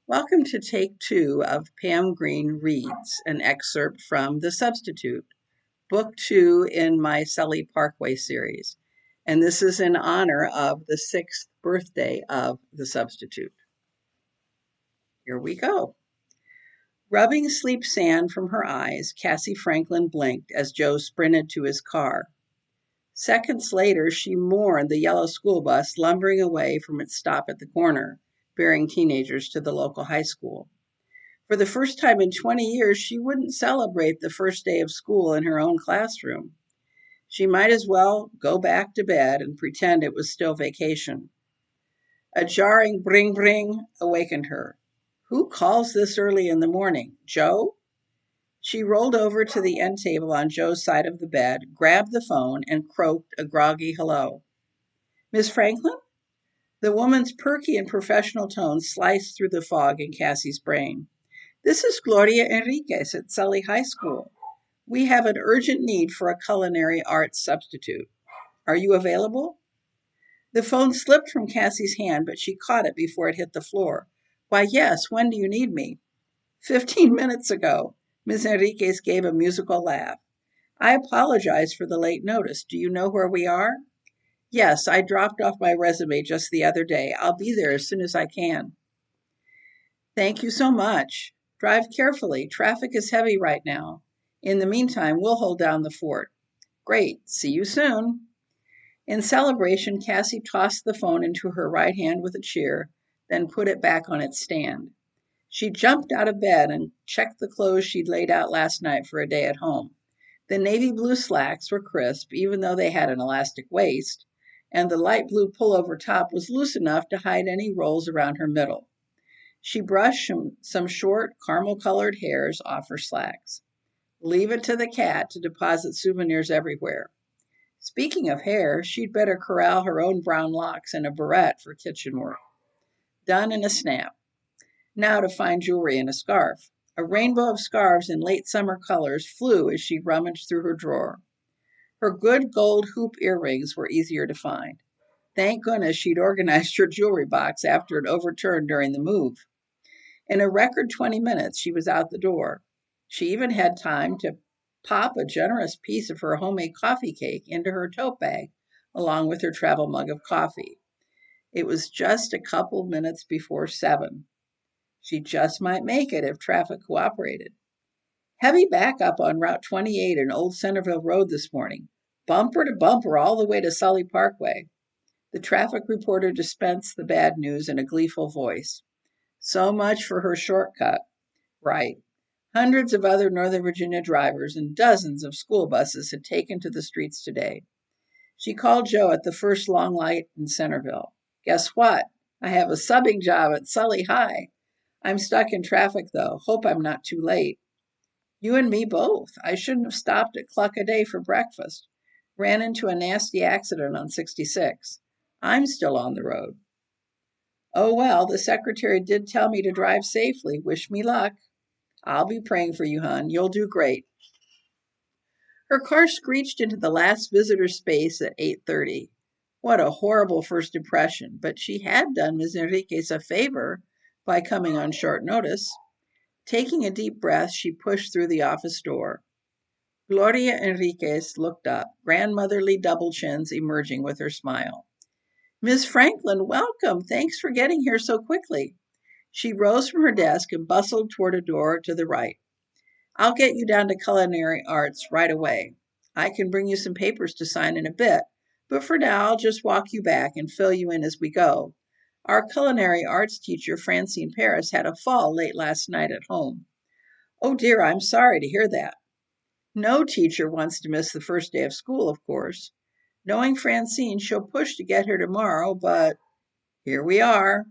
Welcome to take two of Pam Green Reads, an excerpt from The Substitute, book two in my Sully Parkway series. And this is in honor of the 6th birthday of The Substitute. Here we go. Rubbing sleep sand from her eyes, Cassie Franklin blinked as Joe sprinted to his car. Seconds later, she mourned the yellow school bus lumbering away from its stop at the corner, bearing teenagers to the local high school. For the first time in 20 years, she wouldn't celebrate the first day of school in her own classroom. She might as well go back to bed and pretend it was still vacation. A jarring bring bring awakened her. Who calls this early in the morning? Joe? She rolled over to the end table on Joe's side of the bed, grabbed the phone, and croaked a groggy hello. Miss Franklin? The woman's perky and professional tone sliced through the fog in Cassie's brain. This is Gloria Enriquez at Sully High School. We have an urgent need for a culinary arts substitute. Are you available? The phone slipped from Cassie's hand, but she caught it before it hit the floor. Why, yes, when do you need me? 15 minutes ago. Ms. Enriquez gave a musical laugh. I apologize for the late notice. Do you know where we are? Yes, I dropped off my resume just the other day. I'll be there as soon as I can. Thank you so much. Drive carefully. Traffic is heavy right now. In the meantime, we'll hold down the fort. Great. See you soon. In celebration, Cassie tossed the phone into her right hand with a cheer, then put it back on its stand. She jumped out of bed and checked the clothes she'd laid out last night for a day at home. The navy blue slacks were crisp, even though they had an elastic waist, and the light blue pullover top was loose enough to hide any rolls around her middle. She brushed some short, caramel-colored hairs off her slacks. Leave it to the cat to deposit souvenirs everywhere. Speaking of hair, she'd better corral her own brown locks in a barrette for kitchen work. Done in a snap. Now to find jewelry and a scarf. A rainbow of scarves in late summer colors flew as she rummaged through her drawer. Her good gold hoop earrings were easier to find. Thank goodness she'd organized her jewelry box after it overturned during the move. In a record 20 minutes, she was out the door. She even had time to pop a generous piece of her homemade coffee cake into her tote bag, along with her travel mug of coffee. It was just a couple minutes before 7. She just might make it if traffic cooperated. Heavy backup on Route 28 and Old Centerville Road this morning, bumper to bumper all the way to Sully Parkway. The traffic reporter dispensed the bad news in a gleeful voice. So much for her shortcut. Right. Hundreds of other Northern Virginia drivers and dozens of school buses had taken to the streets today. She called Joe at the first long light in Centerville. Guess what? I have a subbing job at Sully High. I'm stuck in traffic, though. Hope I'm not too late. You and me both. I shouldn't have stopped at Cluck a Day for breakfast. Ran into a nasty accident on 66. I'm still on the road. Oh, well, the secretary did tell me to drive safely. Wish me luck. I'll be praying for you, hon. You'll do great. Her car screeched into the last visitor space at 8:30. What a horrible first impression, but she had done Ms. Enriquez a favor by coming on short notice. Taking a deep breath, she pushed through the office door. Gloria Enriquez looked up, grandmotherly double chins emerging with her smile. Miss Franklin, welcome. Thanks for getting here so quickly. She rose from her desk and bustled toward a door to the right. I'll get you down to culinary arts right away. I can bring you some papers to sign in a bit, but for now I'll just walk you back and fill you in as we go. Our culinary arts teacher, Francine Paris, had a fall late last night at home. Oh dear, I'm sorry to hear that. No teacher wants to miss the first day of school, of course. Knowing Francine, she'll push to get here tomorrow, but here we are.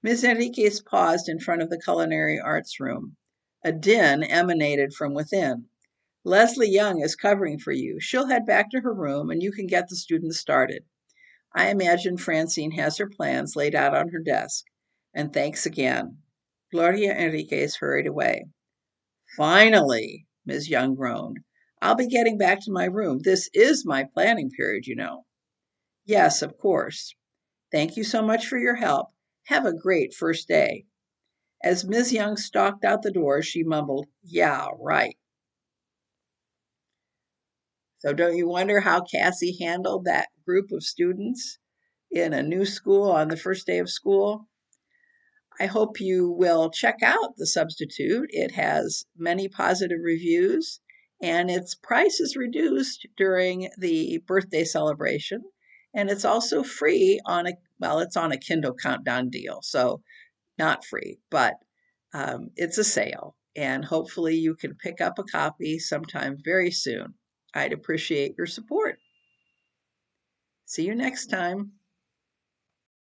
Miss Enriquez paused in front of the culinary arts room. A din emanated from within. Leslie Young is covering for you. She'll head back to her room and you can get the students started. I imagine Francine has her plans laid out on her desk. And thanks again. Gloria Enriquez hurried away. Finally, Ms. Young groaned. I'll be getting back to my room. This is my planning period, you know. Yes, of course. Thank you so much for your help. Have a great first day. As Ms. Young stalked out the door, she mumbled, "Yeah, right." So don't you wonder how Cassie handled that group of students in a new school on the first day of school? I hope you will check out The Substitute. It has many positive reviews and its price is reduced during the birthday celebration. And it's also free on it's on a Kindle Countdown deal. So not free, but it's a sale. And hopefully you can pick up a copy sometime very soon. I'd appreciate your support. See you next time.